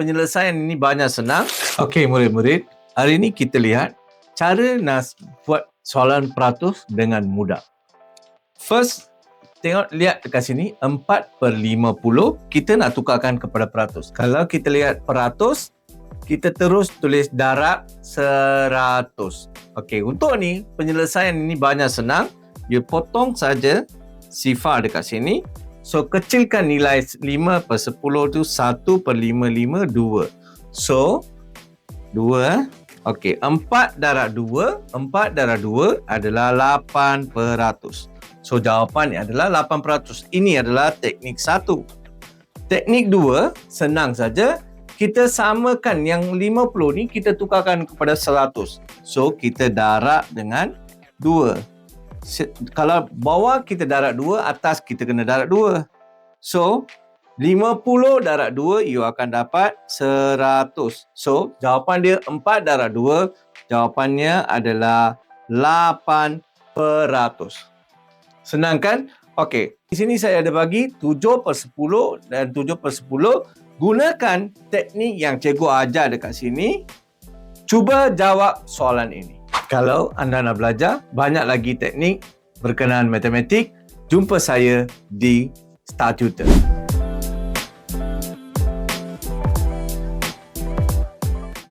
penyelesaian ini banyak senang. Okey murid-murid, hari ini kita lihat cara nak buat soalan peratus dengan mudah. First, lihat dekat sini 4/50 kita nak tukarkan kepada peratus. Kalau kita lihat peratus, kita terus tulis darab 100. Okey, untuk ni penyelesaian ini banyak senang. You potong saja sifar dekat sini. So, kecilkan nilai 5/10 tu 1/552. So, 2. Okey, 4 darab 2 adalah 8%. So, jawapan adalah 8%. Ini adalah teknik 1. Teknik 2, senang saja. Kita samakan yang 50 ni, kita tukarkan kepada 100. So, kita darab dengan 2. Kalau bawah kita darab 2, atas kita kena darab 2. So, 50 darab 2, you akan dapat 100. So, jawapan dia 4 darab 2, jawapannya adalah 8%. Senang kan? Okey, di sini saya ada bagi 7/10 dan 7/10. Gunakan teknik yang cikgu ajar dekat sini. Cuba jawab soalan ini. Kalau anda nak belajar banyak lagi teknik berkenaan matematik, jumpa saya di Star Tutor.